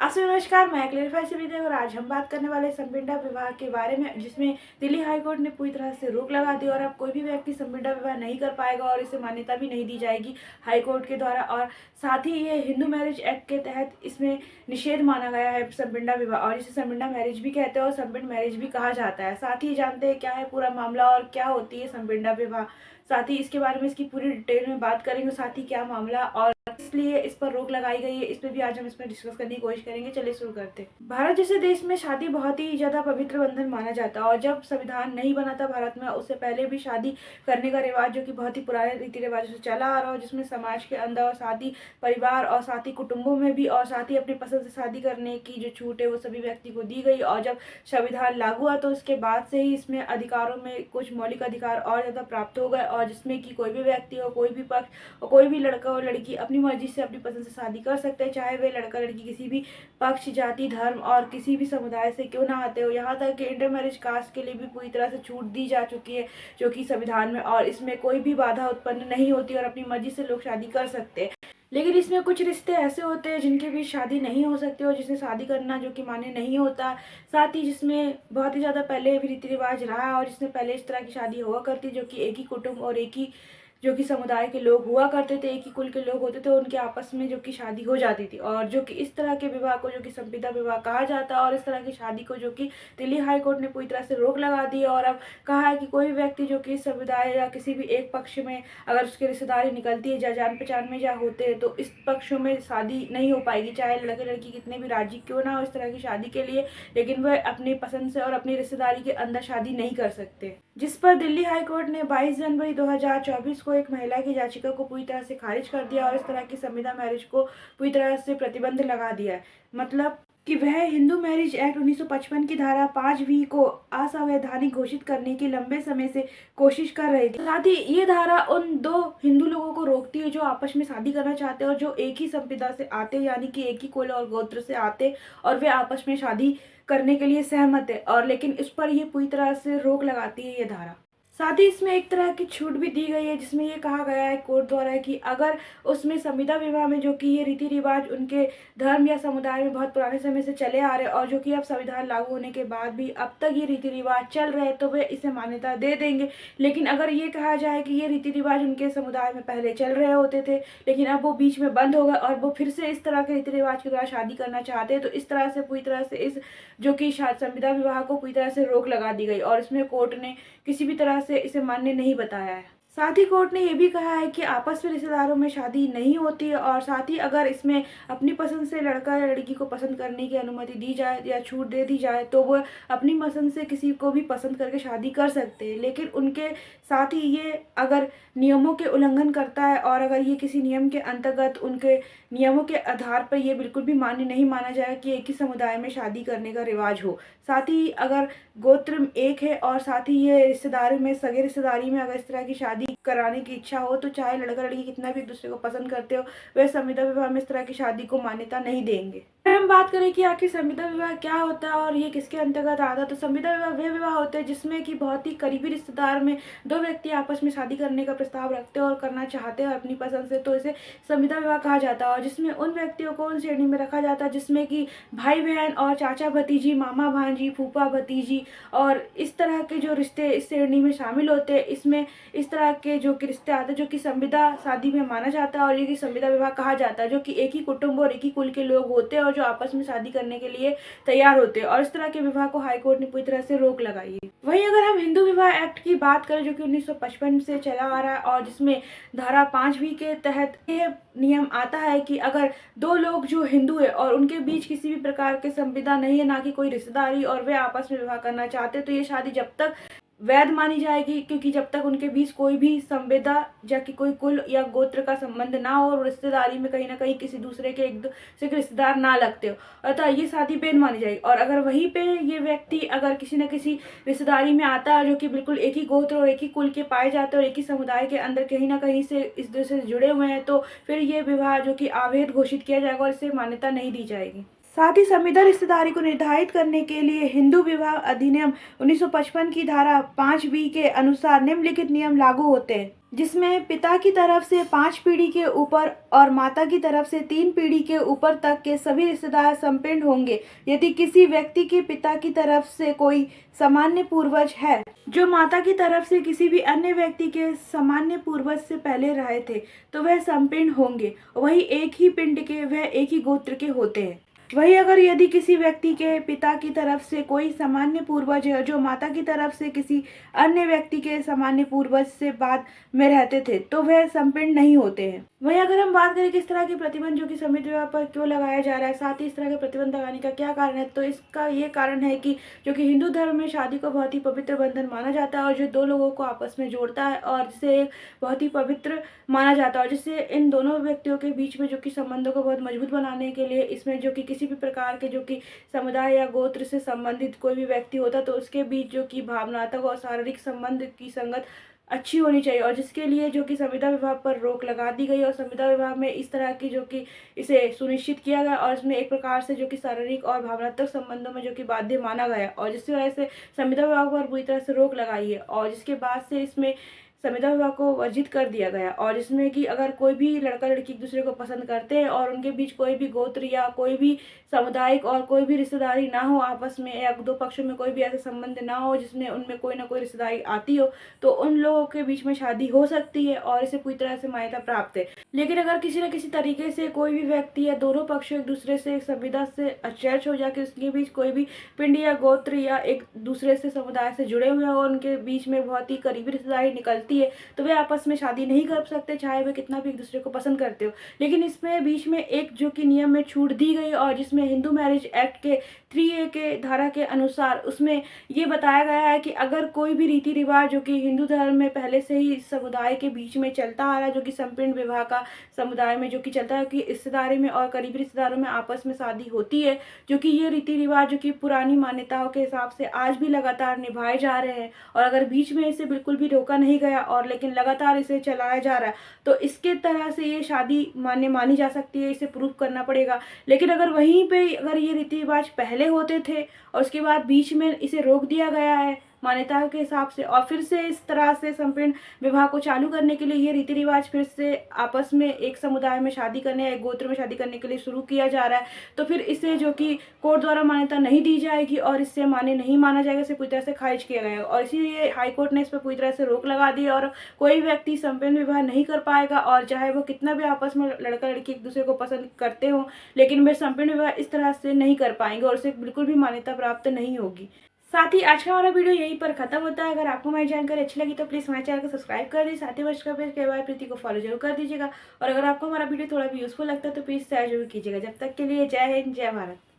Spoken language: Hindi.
नमस्कार, मैं क्लेरिफाई से विदे और आज हम बात करने वाले संविदा विवाह के बारे में, जिसमें दिल्ली हाई कोर्ट ने पूरी तरह से रोक लगा दी और अब कोई भी व्यक्ति संविदा विवाह नहीं कर पाएगा और इसे मान्यता भी नहीं दी जाएगी हाई कोर्ट के द्वारा। और साथ ही ये हिंदू मैरिज एक्ट के तहत इसमें निषेध माना गया है संविदा विवाह, और इसे संविदा मैरिज भी कहते हैं और संविदा मैरिज भी कहा जाता है। साथ ही जानते हैं क्या है पूरा मामला और क्या होती है संविदा विवाह। साथ ही इसके बारे में इसकी पूरी डिटेल में बात करेंगे, साथ ही क्या मामला और इसलिए इस पर रोक लगाई गई है, इस पर भी आज हम इसमें डिस्कस करने की कोशिश करेंगे। चलिए शुरू करते हैं। भारत जैसे देश में शादी बहुत ही ज्यादा पवित्र बंधन माना जाता है और जब संविधान नहीं बना था भारत में, उससे पहले भी शादी करने का रिवाज जो कि बहुत ही पुराने रीति रिवाजों से चला आ रहा है, जिसमें समाज के अंदर और साथ ही परिवार और साथ ही कुटुंबों में भी और साथ ही अपनी पसंद से शादी करने की जो छूट है वो सभी व्यक्ति को दी गई। और जब संविधान लागू हुआ तो उसके बाद से ही इसमें अधिकारों में कुछ मौलिक अधिकार और ज्यादा प्राप्त हो गए, और जिसमें कि कोई भी व्यक्ति हो, कोई भी पक्ष और कोई भी लड़का और लड़की अपनी मर्जी से अपनी पसंद से शादी कर सकते हैं, चाहे वे लड़का लड़की किसी भी पक्ष, जाति, धर्म और किसी भी समुदाय से क्यों ना आते हो। यहाँ तक कि इंटर मैरिज कास्ट के लिए भी पूरी तरह से छूट दी जा चुकी है जो कि संविधान में, और इसमें कोई भी बाधा उत्पन्न नहीं होती और अपनी मर्जी से लोग शादी कर सकते हैं। लेकिन इसमें कुछ रिश्ते ऐसे होते हैं जिनके बीच शादी नहीं हो सकती और जिसमें शादी करना जो कि मान्य नहीं होता। साथ ही जिसमें बहुत ही ज़्यादा पहले भी रीति रिवाज रहा है और जिसमें पहले इस तरह की शादी हुआ करती जो कि एक ही कुटुंब और एक ही जो कि समुदाय के लोग हुआ करते थे, एक ही कुल के लोग होते थे, उनके आपस में जो कि शादी हो जाती थी। और जो कि इस तरह के विवाह को जो कि संविदा विवाह कहा जाता है, और इस तरह की शादी को जो कि दिल्ली हाई कोर्ट ने पूरी तरह से रोक लगा दी है। और अब कहा है कि कोई भी व्यक्ति जो कि समुदाय या किसी भी एक पक्ष में अगर उसकी रिश्तेदारी निकलती है या जान पहचान में या होते हैं तो इस पक्षों में शादी नहीं हो पाएगी, चाहे लड़के लड़की कितने भी राजी क्यों ना हो इस तरह की शादी के लिए, लेकिन वह अपनी पसंद से और अपनी रिश्तेदारी के अंदर शादी नहीं कर सकते। जिस पर दिल्ली हाई कोर्ट ने 22 जनवरी 2024 को एक महिला की याचिका को पूरी तरह से खारिज कर दिया और इस तरह की संविदा मैरिज को पूरी तरह से प्रतिबंध लगा दिया है। मतलब कि वह हिंदू मैरिज एक्ट 1955 की धारा 5V को असंवैधानिक घोषित करने की लंबे समय से कोशिश कर रही थी। साथ ही ये धारा उन दो हिंदू लोगों को रोकती है जो आपस में शादी करना चाहते हैं और जो एक ही संप्रदाय से आते, यानी कि एक ही कुल और गोत्र से आते और वे आपस में शादी करने के लिए सहमत है, और लेकिन इस पर ये पूरी तरह से रोक लगाती है ये धारा। साथ ही इसमें एक तरह की छूट भी दी गई है जिसमें ये कहा गया है कोर्ट द्वारा कि अगर उसमें संविदा विवाह में जो कि ये रीति रिवाज उनके धर्म या समुदाय में बहुत पुराने समय से चले आ रहे और जो कि अब संविधान लागू होने के बाद भी अब तक ये रीति रिवाज चल रहे हैं तो वे इसे मान्यता दे देंगे। लेकिन अगर ये कहा जाए कि ये रीति रिवाज उनके समुदाय में पहले चल रहे होते थे लेकिन अब वो बीच में बंद हो गए और वो फिर से इस तरह के रीति रिवाज के द्वारा शादी करना चाहते हैं, तो इस तरह से पूरी तरह से इस जो कि संविदा विवाह को पूरी तरह से रोक लगा दी गई और इसमें कोर्ट ने किसी भी तरह से इसे मान्य नहीं बताया है। साथ ही कोर्ट ने यह भी कहा है कि आपस में रिश्तेदारों में शादी नहीं होती है, और साथ ही अगर इसमें अपनी पसंद से लड़का या लड़की को पसंद करने की अनुमति दी जाए या छूट दे दी जाए तो वो अपनी पसंद से किसी को भी पसंद करके शादी कर सकते हैं। लेकिन उनके साथ ही ये अगर नियमों के उल्लंघन करता है और अगर ये किसी नियम के अंतर्गत उनके नियमों के आधार पर ये बिल्कुल भी मान्य नहीं माना जाए कि एक ही समुदाय में शादी करने का रिवाज हो। साथ ही अगर गोत्र एक है और साथ ही ये रिश्तेदारी में सगे रिश्तेदारी में अगर इस तरह की शादी कराने की इच्छा हो तो चाहे लड़का लड़की कितना भी एक दूसरे को पसंद करते हो वे संविदा विवाह में इस तरह की शादी को मान्यता नहीं देंगे। अगर हम बात करें कि आखिर संविदा विवाह क्या होता है और ये किसके अंतर्गत आता है, तो संविदा विवाह वे विवाह होते हैं जिसमें कि बहुत ही करीबी रिश्तेदार में दो व्यक्ति आपस में शादी करने का प्रस्ताव रखते हैं और करना चाहते हैं अपनी पसंद से, तो इसे संविदा विवाह कहा जाता है। और जिसमें उन व्यक्तियों को उन श्रेणी में रखा जाता है जिसमें कि भाई बहन और चाचा भतीजी, मामा भांजी, फूफा भतीजी और इस तरह के जो रिश्ते इस श्रेणी में शामिल होते हैं। इसमें इस तरह के जो कि रिश्ते आते हैं जो कि संविदा शादी में माना जाता है और ये संविदा विवाह कहा जाता है, जो कि एक ही कुटुंब और एक ही कुल के लोग होते हैं और जो आपस में शादी करने के लिए तैयार होते हैं। और इस तरह के विवाह को हाईकोर्ट ने पूरी तरह से रोक लगाई है। वहीं अगर हम हिंदू विवाह एक्ट की बात करें जो कि 1955 से चला आ रहा है और जिसमें धारा 5V के तहत ये नियम आता है कि अगर दो लोग जो हिंदू है और उनके बीच किसी भी प्रकार के संविदा नहीं है, ना कि कोई रिश्तेदारी, और वे आपस में विवाह करना चाहते हैं तो ये शादी जब तक वैध मानी जाएगी, क्योंकि जब तक उनके बीच कोई भी संविदा या कि कोई कुल या गोत्र का संबंध ना हो और रिश्तेदारी में कहीं ना कहीं किसी दूसरे के एक दूसरे के रिश्तेदार ना लगते हो, अतः ये शादी वैध मानी जाएगी। और अगर वहीं पे ये व्यक्ति अगर किसी न किसी रिश्तेदारी में आता है जो कि बिल्कुल एक ही गोत्र और एक ही कुल के पाए जाते हैं और एक ही समुदाय के अंदर कहीं ना कहीं से इस दूसरे से जुड़े हुए हैं, तो फिर ये विवाह जो कि अवैध घोषित किया जाएगा और इसे मान्यता नहीं दी जाएगी। साथ ही संविदा रिश्तेदारी को निर्धारित करने के लिए हिंदू विवाह अधिनियम 1955 की धारा 5B के अनुसार निम्नलिखित नियम लागू होते हैं, जिसमें पिता की तरफ से 5 पीढ़ी के ऊपर और माता की तरफ से 3 पीढ़ी के ऊपर तक के सभी रिश्तेदार संपिंड होंगे यदि किसी व्यक्ति के पिता की तरफ से कोई सामान्य पूर्वज है जो माता की तरफ से किसी भी अन्य व्यक्ति के सामान्य पूर्वज से पहले रहे थे तो वह संपिंड होंगे। वही एक ही पिंड के वह एक ही गोत्र के होते हैं। वही अगर यदि किसी व्यक्ति के पिता की तरफ से कोई सामान्य पूर्वज है जो माता की तरफ से किसी अन्य व्यक्ति के सामान्य पूर्वज से बाद में रहते थे तो वह संपिंड नहीं होते हैं। वहीं अगर हम बात करें किस तरह के प्रतिबंध जो कि संविदा विवाह पर क्यों लगाया जा रहा है, साथ ही इस तरह के प्रतिबंध लगाने का क्या कारण है, तो इसका ये कारण है कि जो कि हिंदू धर्म में शादी को बहुत ही पवित्र बंधन माना जाता है और जो दो लोगों को आपस में जोड़ता है और जिसे एक बहुत ही पवित्र माना जाता है और जिससे इन दोनों व्यक्तियों के बीच में जो कि संबंधों को बहुत मजबूत बनाने के लिए इसमें जो कि किसी भी प्रकार के जो कि समुदाय या गोत्र से संबंधित कोई भी व्यक्ति होता तो उसके बीच जो कि भावनात्मक और शारीरिक संबंध की संगत अच्छी होनी चाहिए और जिसके लिए जो कि संविदा विवाह पर रोक लगा दी गई और संविदा विवाह में इस तरह की जो कि इसे सुनिश्चित किया गया और इसमें एक प्रकार से जो कि शारीरिक और भावनात्मक संबंधों में जो कि बाध्य माना गया और जिसकी वजह से संविदा विवाह पर बुरी तरह से रोक लगाई है और जिसके बाद से इसमें संविदा विवाह को वर्जित कर दिया गया और जिसमें कि अगर कोई भी लड़का लड़की एक दूसरे को पसंद करते हैं और उनके बीच कोई भी गोत्र या कोई भी सामुदायिक और कोई भी रिश्तेदारी ना हो आपस में या दो पक्षों में कोई भी ऐसे संबंध ना हो जिसमें उनमें कोई ना कोई रिश्तेदारी आती हो तो उन लोगों के बीच में शादी हो सकती है और इसे पूरी तरह से मान्यता प्राप्त है। लेकिन अगर किसी न किसी तरीके से कोई भी व्यक्ति या दोनों पक्ष एक दूसरे से संविदा से अटैच हो जाके उसके बीच कोई भी पिंड या गोत्र या एक दूसरे से समुदाय से जुड़े हुए और उनके बीच में बहुत ही करीबी रिश्तेदारी निकलती है तो वे आपस में शादी नहीं कर सकते चाहे वे कितना भी एक दूसरे को पसंद करते हो। लेकिन इसमें बीच में एक जो कि नियम में छूट दी गई और जिसमें हिंदू मैरिज एक्ट के 3A के धारा के अनुसार उसमें ये बताया गया है कि अगर कोई भी रीति रिवाज जो कि हिंदू धर्म में पहले से ही समुदाय के बीच में चलता आ रहा है जो कि संपीड़न विवाह का समुदाय में जो कि चलता है कि रिश्तेदारी में और करीबी रिश्तेदारों में आपस में शादी होती है जो कि ये रीति रिवाज जो कि पुरानी मान्यताओं के हिसाब से आज भी लगातार निभाए जा रहे हैं और अगर बीच में इसे बिल्कुल भी रोका नहीं गया और लेकिन लगातार इसे चलाया जा रहा है तो इसके तरह से ये शादी मान्य मानी जा सकती है, इसे प्रूफ करना पड़ेगा। लेकिन अगर वहीं पे अगर ये रीति रिवाज पहले होते थे और उसके बाद बीच में इसे रोक दिया गया है मान्यताओं के हिसाब से और फिर से इस तरह से संपीड़न विवाह को चालू करने के लिए ये रीति रिवाज फिर से आपस में एक समुदाय में शादी करने या एक गोत्र में शादी करने के लिए शुरू किया जा रहा है तो फिर इसे जो कि कोर्ट द्वारा मान्यता नहीं दी जाएगी और इससे मान्य नहीं माना जाएगा, इसे पूरी तरह से खारिज किया गया और इसीलिए हाईकोर्ट ने इस पर पूरी तरह से रोक लगा दी और कोई व्यक्ति संपीड़न विवाह नहीं कर पाएगा और चाहे वो कितना भी आपस में लड़का लड़की एक दूसरे को पसंद करते हो लेकिन वे संपीड़न विवाह इस तरह से नहीं कर पाएंगे और उसे बिल्कुल भी मान्यता प्राप्त नहीं होगी। साथ ही आज का हमारा वीडियो यहीं पर खत्म होता है। अगर आपको हमारी जानकारी अच्छी लगी तो प्लीज़ हमारे चैनल को सब्सक्राइब कर दीजिए, साथ ही वर्ष का पेज के बाद प्रीति को फॉलो जरूर कर दीजिएगा और अगर आपको हमारा वीडियो थोड़ा भी यूजफुल लगता है तो प्लीज़ शेयर जरूर कीजिएगा। जब तक के लिए जय हिंद जय भारत।